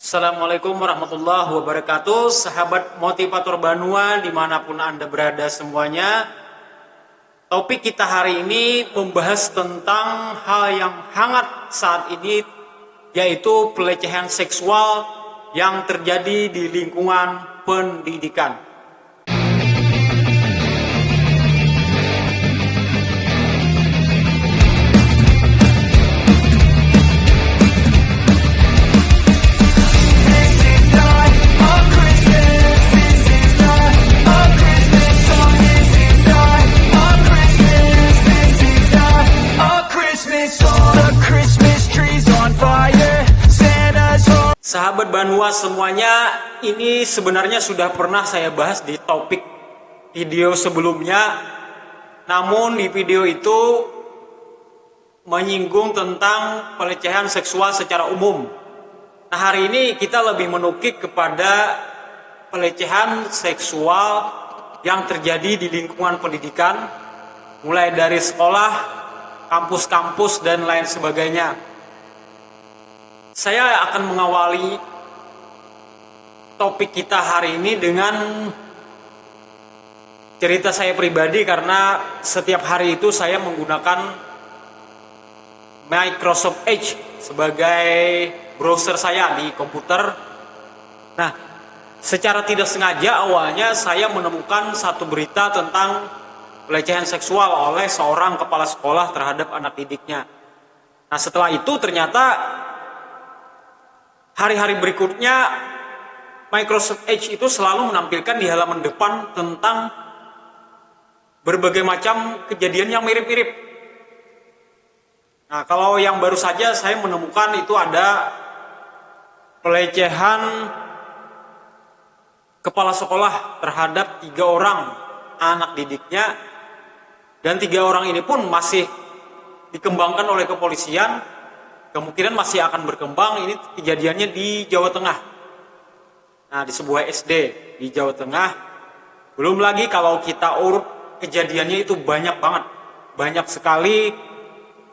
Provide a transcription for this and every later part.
Assalamualaikum warahmatullahi wabarakatuh. Sahabat motivator Banua dimanapun Anda berada semuanya. Topik kita hari ini membahas tentang hal yang hangat saat ini, yaitu pelecehan seksual yang terjadi di lingkungan pendidikan. Sahabat Banua semuanya, ini sebenarnya sudah pernah saya bahas di topik video sebelumnya. Namun di video itu menyinggung tentang pelecehan seksual secara umum. Nah, hari ini kita lebih menukik kepada pelecehan seksual yang terjadi di lingkungan pendidikan, mulai dari sekolah, kampus-kampus, dan lain sebagainya. Saya akan mengawali topik kita hari ini dengan cerita saya pribadi, karena setiap hari itu saya menggunakan Microsoft Edge sebagai browser saya di komputer. Nah, secara tidak sengaja awalnya saya menemukan satu berita tentang pelecehan seksual oleh seorang kepala sekolah terhadap anak didiknya. Nah, setelah itu ternyata hari-hari berikutnya Microsoft Edge itu selalu menampilkan di halaman depan tentang berbagai macam kejadian yang mirip-mirip. Nah, kalau yang baru saja saya menemukan itu ada pelecehan kepala sekolah terhadap 3 orang anak didiknya, dan 3 orang ini pun masih dikembangkan oleh kepolisian. Kemungkinan masih akan berkembang. Ini kejadiannya di Jawa Tengah. Nah, di sebuah SD di Jawa Tengah. Belum lagi kalau kita urut kejadiannya itu banyak banget. Banyak sekali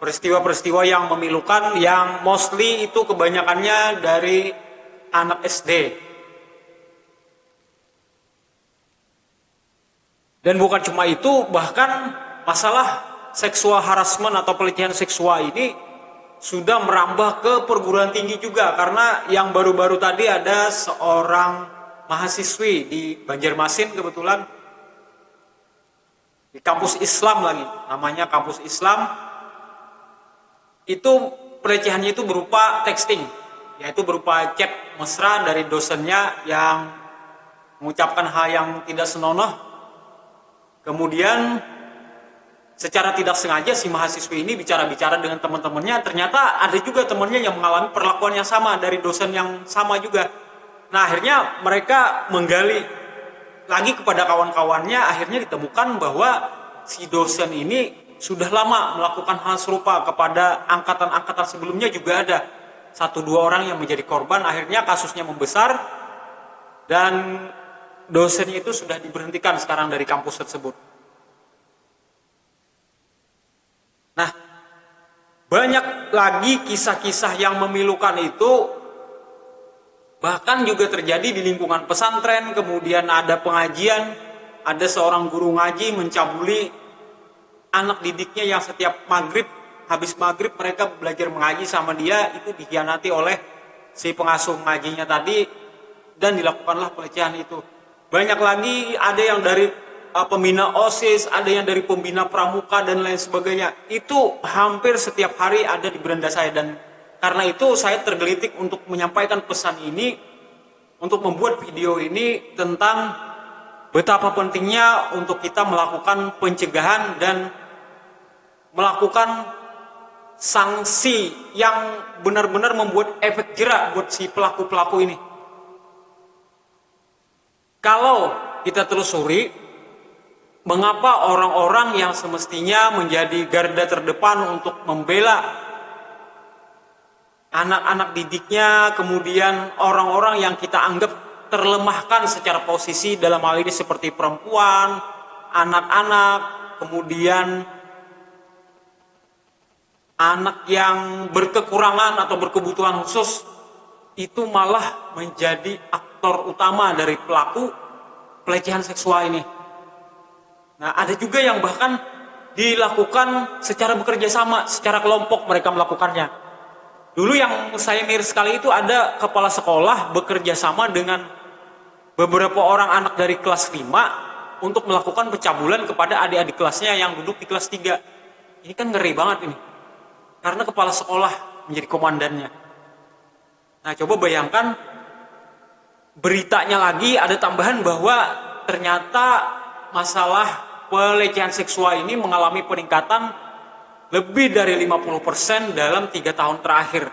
peristiwa-peristiwa yang memilukan, yang mostly itu kebanyakannya dari anak SD. Dan bukan cuma itu, bahkan masalah seksual harassment atau pelecehan seksual ini sudah merambah ke perguruan tinggi juga, karena yang baru-baru tadi ada seorang mahasiswi di Banjarmasin, kebetulan di kampus Islam lagi, namanya kampus Islam, itu pelecehannya itu berupa texting, yaitu berupa chat mesra dari dosennya yang mengucapkan hal yang tidak senonoh. Kemudian secara tidak sengaja si mahasiswi ini bicara-bicara dengan teman-temannya, ternyata ada juga temannya yang mengalami perlakuan yang sama dari dosen yang sama juga. Nah, akhirnya mereka menggali lagi kepada kawan-kawannya, akhirnya ditemukan bahwa si dosen ini sudah lama melakukan hal serupa kepada angkatan-angkatan sebelumnya. Juga ada 1-2 orang yang menjadi korban. Akhirnya kasusnya membesar dan dosennya itu sudah diberhentikan sekarang dari kampus tersebut. Nah, banyak lagi kisah-kisah yang memilukan itu, bahkan juga terjadi di lingkungan pesantren. Kemudian ada pengajian, ada seorang guru ngaji mencabuli anak didiknya yang setiap maghrib, habis maghrib mereka belajar mengaji sama dia, itu dikhianati oleh si pengasuh ngajinya tadi, dan dilakukanlah pelecehan itu. Banyak lagi, ada yang dari pembina OSIS, ada yang dari pembina pramuka, dan lain sebagainya. Itu hampir setiap hari ada di beranda saya, dan karena itu saya tergelitik untuk menyampaikan pesan ini, untuk membuat video ini tentang betapa pentingnya untuk kita melakukan pencegahan dan melakukan sanksi yang benar-benar membuat efek jerak buat si pelaku-pelaku ini. Kalau kita telusuri, mengapa orang-orang yang semestinya menjadi garda terdepan untuk membela anak-anak didiknya, kemudian orang-orang yang kita anggap terlemahkan secara posisi dalam hal ini seperti perempuan, anak-anak, kemudian anak yang berkekurangan atau berkebutuhan khusus, itu malah menjadi aktor utama dari pelaku pelecehan seksual ini. Nah, ada juga yang bahkan dilakukan secara bekerja sama, secara kelompok mereka melakukannya. Dulu yang saya miris sekali itu ada kepala sekolah bekerja sama dengan beberapa orang anak dari kelas 5 untuk melakukan pencabulan kepada adik-adik kelasnya yang duduk di kelas 3. Ini kan ngeri banget ini. Karena kepala sekolah menjadi komandannya. Nah, coba bayangkan beritanya lagi ada tambahan bahwa ternyata masalah pelecehan seksual ini mengalami peningkatan lebih dari 50% dalam 3 tahun terakhir.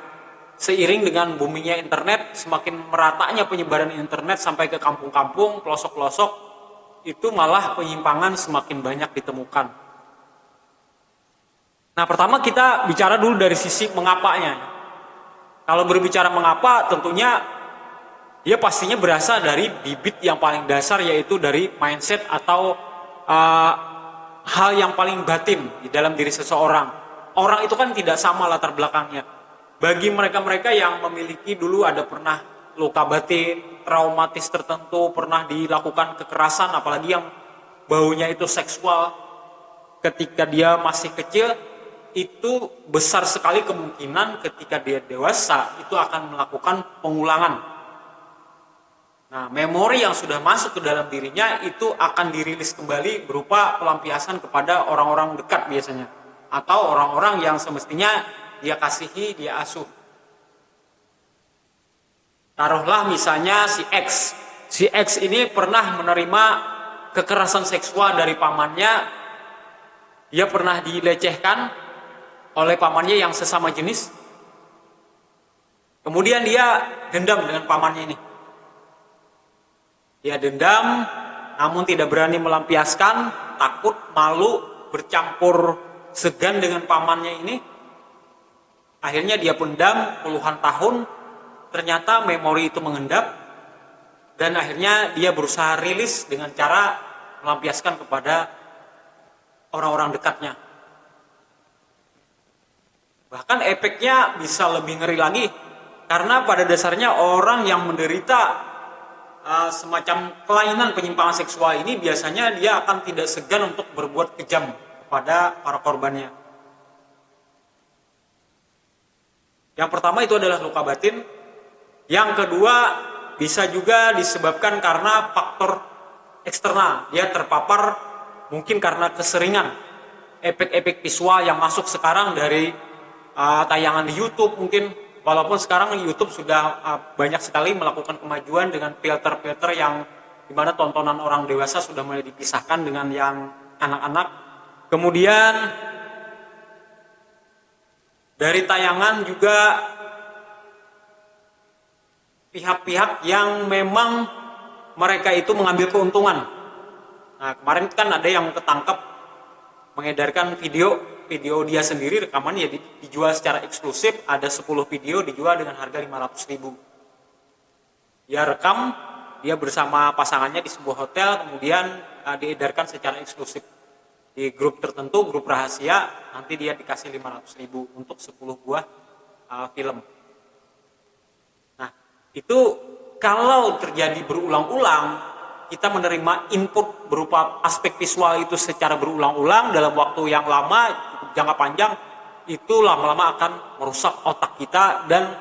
Seiring dengan boomingnya internet, semakin meratanya penyebaran internet sampai ke kampung-kampung, pelosok-pelosok, itu malah penyimpangan semakin banyak ditemukan. Nah, pertama kita bicara dulu dari sisi mengapanya. Kalau berbicara mengapa, tentunya dia pastinya berasal dari bibit yang paling dasar, yaitu dari mindset atau hal yang paling batin di dalam diri seseorang. Orang itu kan tidak sama latar belakangnya. Bagi mereka-mereka yang memiliki dulu ada pernah luka batin, traumatis tertentu, pernah dilakukan kekerasan, apalagi yang baunya itu seksual ketika dia masih kecil, itu besar sekali kemungkinan ketika dia dewasa itu akan melakukan pengulangan. Nah, memori yang sudah masuk ke dalam dirinya itu akan dirilis kembali berupa pelampiasan kepada orang-orang dekat biasanya, atau orang-orang yang semestinya dia kasihi, dia asuh. Taruhlah misalnya si X. Si X ini pernah menerima kekerasan seksual dari pamannya. Dia pernah dilecehkan oleh pamannya yang sesama jenis. Kemudian dia dendam dengan pamannya ini. Dia dendam, namun tidak berani melampiaskan, takut, malu, bercampur segan dengan pamannya ini. Akhirnya dia pendam puluhan tahun, ternyata memori itu mengendap, dan akhirnya dia berusaha rilis dengan cara melampiaskan kepada orang-orang dekatnya. Bahkan efeknya bisa lebih ngeri lagi, karena pada dasarnya orang yang menderita semacam kelainan penyimpangan seksual ini biasanya dia akan tidak segan untuk berbuat kejam kepada para korbannya. Yang pertama itu adalah luka batin. Yang kedua bisa juga disebabkan karena faktor eksternal. Dia terpapar mungkin karena keseringan efek-efek visual yang masuk sekarang dari tayangan di YouTube mungkin. Walaupun sekarang YouTube sudah banyak sekali melakukan kemajuan dengan filter-filter yang dimana tontonan orang dewasa sudah mulai dipisahkan dengan yang anak-anak. Kemudian dari tayangan juga pihak-pihak yang memang mereka itu mengambil keuntungan. Nah, kemarin kan ada yang ketangkep mengedarkan video dia sendiri, rekaman ya dijual secara eksklusif, ada 10 video dijual dengan harga 500.000. Dia rekam, dia bersama pasangannya di sebuah hotel, kemudian diedarkan secara eksklusif. Di grup tertentu, grup rahasia, nanti dia dikasih 500.000 untuk 10 buah film. Nah, itu kalau terjadi berulang-ulang, kita menerima input berupa aspek visual itu secara berulang-ulang dalam waktu yang lama, jangka panjang, itu lama-lama akan merusak otak kita dan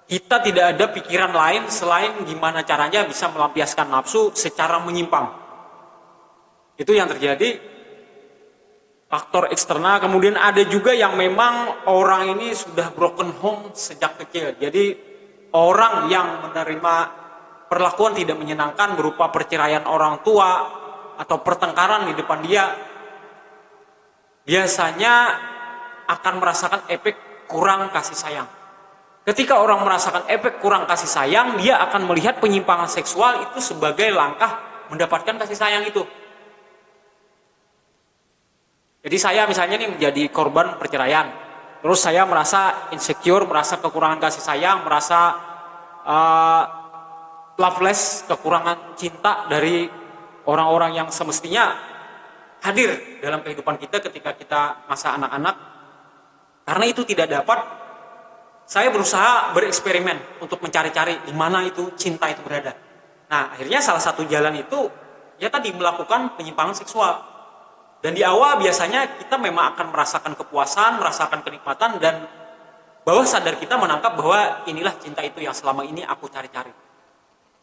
kita tidak ada pikiran lain selain gimana caranya bisa melampiaskan nafsu secara menyimpang. Itu yang terjadi, faktor eksternal. Kemudian ada juga yang memang orang ini sudah broken home sejak kecil. Jadi orang yang menerima perlakuan tidak menyenangkan berupa perceraian orang tua atau pertengkaran di depan dia, biasanya akan merasakan efek kurang kasih sayang. Ketika orang merasakan efek kurang kasih sayang, dia akan melihat penyimpangan seksual itu sebagai langkah mendapatkan kasih sayang itu. Jadi saya misalnya nih menjadi korban perceraian, terus saya merasa insecure, merasa kekurangan kasih sayang, merasa loveless, kekurangan cinta dari orang-orang yang semestinya hadir dalam kehidupan kita ketika kita masa anak-anak. Karena itu tidak dapat, saya berusaha bereksperimen untuk mencari-cari di mana itu cinta itu berada. Nah, akhirnya salah satu jalan itu ya tadi melakukan penyimpangan seksual. Dan di awal biasanya kita memang akan merasakan kepuasan, merasakan kenikmatan, dan bawah sadar kita menangkap bahwa inilah cinta itu yang selama ini aku cari-cari.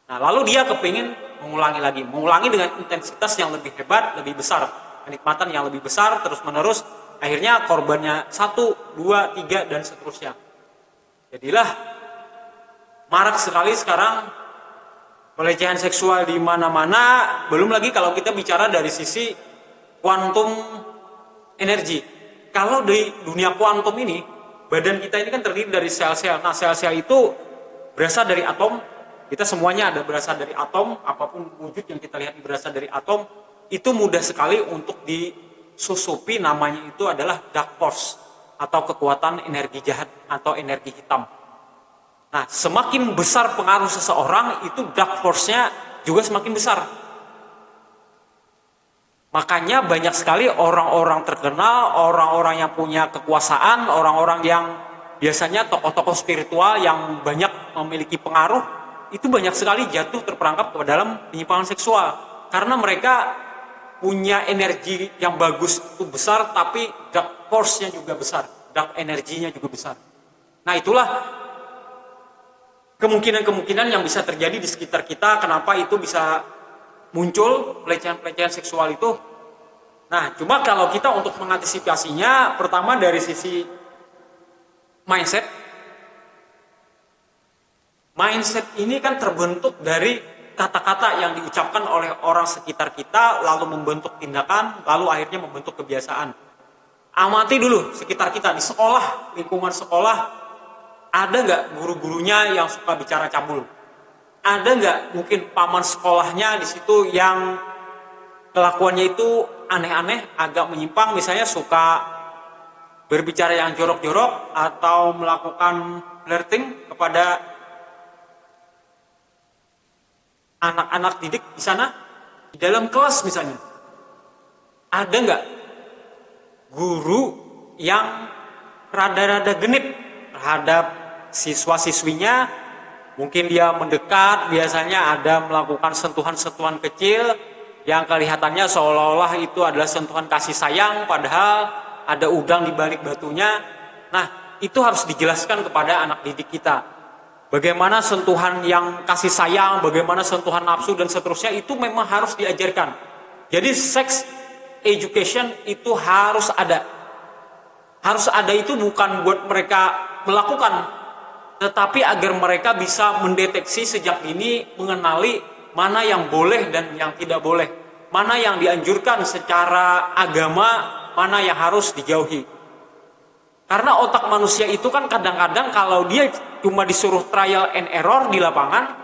Nah, lalu dia kepingin mengulangi dengan intensitas yang lebih hebat, lebih besar, kenikmatan yang lebih besar, terus-menerus, akhirnya korbannya 1, 2, 3, dan seterusnya. Jadilah marak sekali sekarang pelecehan seksual di mana-mana, belum lagi kalau kita bicara dari sisi kuantum energi. Kalau di dunia kuantum ini, badan kita ini kan terdiri dari sel-sel. Nah, sel-sel itu berasal dari atom. Kita semuanya ada berasal dari atom, apapun wujud yang kita lihat berasal dari atom, itu mudah sekali untuk disusupi, namanya itu adalah dark force atau kekuatan energi jahat atau energi hitam. Nah, semakin besar pengaruh seseorang, itu dark force-nya juga semakin besar. Makanya banyak sekali orang-orang terkenal, orang-orang yang punya kekuasaan, orang-orang yang biasanya tokoh-tokoh spiritual yang banyak memiliki pengaruh, itu banyak sekali jatuh terperangkap ke dalam penyimpangan seksual. Karena mereka punya energi yang bagus itu besar, tapi dark force-nya juga besar, dark energinya juga besar. Nah, itulah kemungkinan-kemungkinan yang bisa terjadi di sekitar kita, kenapa itu bisa muncul pelecehan-pelecehan seksual itu. Nah, cuma kalau kita untuk mengantisipasinya, pertama dari sisi mindset. Mindset ini kan terbentuk dari kata-kata yang diucapkan oleh orang sekitar kita, lalu membentuk tindakan, lalu akhirnya membentuk kebiasaan. Amati dulu sekitar kita, di sekolah, lingkungan sekolah, ada nggak guru-gurunya yang suka bicara cabul? Ada nggak mungkin paman sekolahnya di situ yang kelakuannya itu aneh-aneh, agak menyimpang, misalnya suka berbicara yang jorok-jorok atau melakukan flirting kepada anak-anak didik di sana, di dalam kelas misalnya. Ada nggak guru yang rada-rada genit terhadap siswa-siswinya? Mungkin dia mendekat, biasanya ada melakukan sentuhan-sentuhan kecil yang kelihatannya seolah-olah itu adalah sentuhan kasih sayang, padahal ada udang di balik batunya. Nah, itu harus dijelaskan kepada anak didik kita. Bagaimana sentuhan yang kasih sayang, bagaimana sentuhan nafsu dan seterusnya, itu memang harus diajarkan. Jadi sex education itu harus ada. Harus ada itu bukan buat mereka melakukan, tetapi agar mereka bisa mendeteksi sejak dini, mengenali mana yang boleh dan yang tidak boleh, mana yang dianjurkan secara agama, mana yang harus dijauhi. Karena otak manusia itu kan kadang-kadang kalau dia cuma disuruh trial and error di lapangan,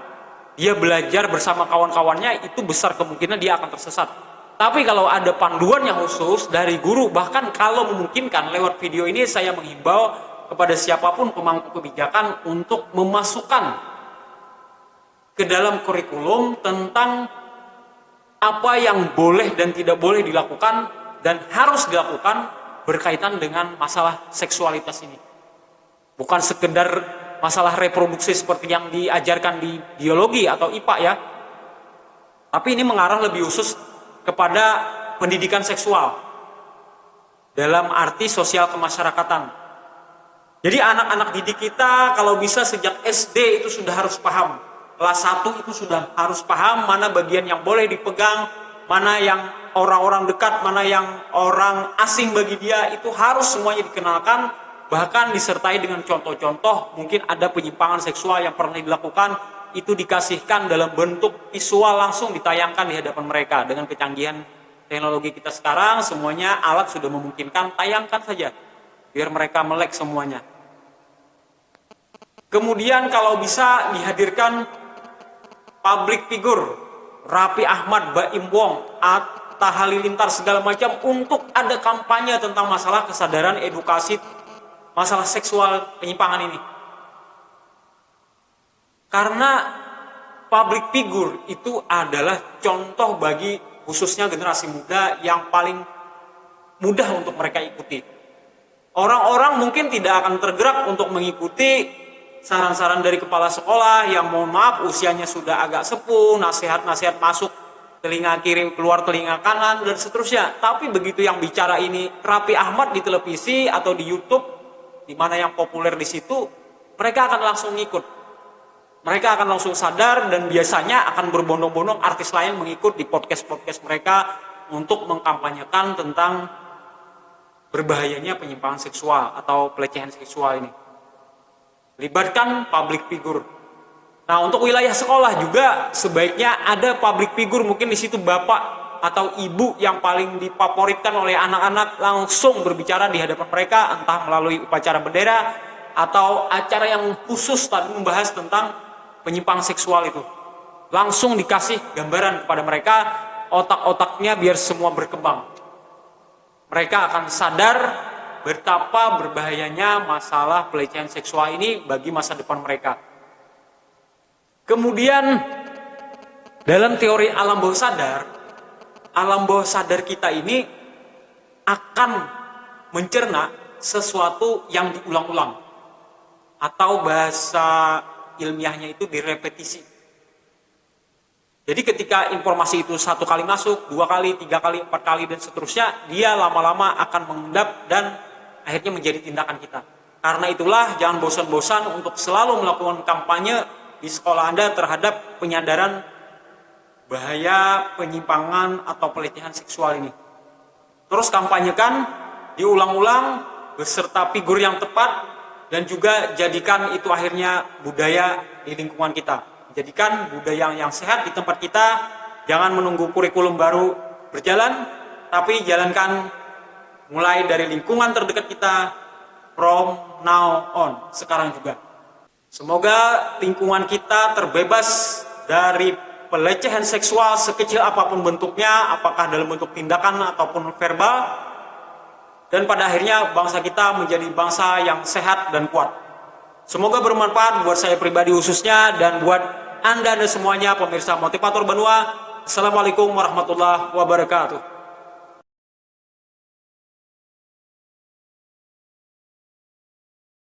dia belajar bersama kawan-kawannya, itu besar kemungkinan dia akan tersesat. Tapi kalau ada panduan yang khusus dari guru, bahkan kalau memungkinkan lewat video ini saya menghimbau kepada siapapun pemangku kebijakan untuk memasukkan ke dalam kurikulum tentang apa yang boleh dan tidak boleh dilakukan dan harus dilakukan berkaitan dengan masalah seksualitas ini. Bukan sekedar masalah reproduksi seperti yang diajarkan di biologi atau IPA ya. Tapi ini mengarah lebih khusus kepada pendidikan seksual dalam arti sosial kemasyarakatan. Jadi anak-anak didik kita kalau bisa sejak SD itu sudah harus paham. Kelas 1 itu sudah harus paham mana bagian yang boleh dipegang, mana yang orang-orang dekat, mana yang orang asing bagi dia, itu harus semuanya dikenalkan, bahkan disertai dengan contoh-contoh. Mungkin ada penyimpangan seksual yang pernah dilakukan, itu dikasihkan dalam bentuk visual langsung ditayangkan di hadapan mereka. Dengan kecanggihan teknologi kita sekarang, semuanya alat sudah memungkinkan, tayangkan saja biar mereka melek semuanya. Kemudian kalau bisa dihadirkan public figure, Raffi Ahmad, Baim Wong, Atta Halilintar, segala macam, untuk ada kampanye tentang masalah kesadaran, edukasi, masalah seksual penyimpangan ini. Karena public figure itu adalah contoh bagi khususnya generasi muda yang paling mudah untuk mereka ikuti. Orang-orang mungkin tidak akan tergerak untuk mengikuti saran-saran dari kepala sekolah yang mohon maaf usianya sudah agak sepuh, nasihat-nasihat masuk telinga kiri keluar telinga kanan dan seterusnya. Tapi begitu yang bicara ini Raffi Ahmad di televisi atau di YouTube, di mana yang populer di situ, mereka akan langsung ngikut. Mereka akan langsung sadar dan biasanya akan berbondong-bondong artis lain mengikut di podcast-podcast mereka untuk mengkampanyekan tentang berbahayanya penyimpangan seksual atau pelecehan seksual ini. Libatkan public figure. Nah, untuk wilayah sekolah juga sebaiknya ada public figure, mungkin di situ bapak atau ibu yang paling difavoritkan oleh anak-anak langsung berbicara di hadapan mereka, entah melalui upacara bendera atau acara yang khusus tadi membahas tentang penyimpangan seksual itu. Langsung dikasih gambaran kepada mereka, otak-otaknya biar semua berkembang. Mereka akan sadar betapa berbahayanya masalah pelecehan seksual ini bagi masa depan mereka. Kemudian dalam teori alam bawah sadar kita ini akan mencerna sesuatu yang diulang-ulang, atau bahasa ilmiahnya itu direpetisi. Jadi ketika informasi itu satu kali masuk, 2 kali, 3 kali, 4 kali, dan seterusnya, dia lama-lama akan mengendap dan akhirnya menjadi tindakan kita. Karena itulah jangan bosan-bosan untuk selalu melakukan kampanye di sekolah Anda terhadap penyadaran bahaya penyimpangan atau pelecehan seksual ini. Terus kampanyekan, diulang-ulang, beserta figur yang tepat, dan juga jadikan itu akhirnya budaya di lingkungan kita. Jadikan budaya yang sehat di tempat kita, jangan menunggu kurikulum baru berjalan, tapi jalankan mulai dari lingkungan terdekat kita, from now on, sekarang juga. Semoga lingkungan kita terbebas dari pelecehan seksual sekecil apapun bentuknya, apakah dalam bentuk tindakan ataupun verbal, dan pada akhirnya bangsa kita menjadi bangsa yang sehat dan kuat. Semoga bermanfaat buat saya pribadi khususnya dan buat Anda dan semuanya pemirsa Motivator Banua. Assalamualaikum warahmatullahi wabarakatuh.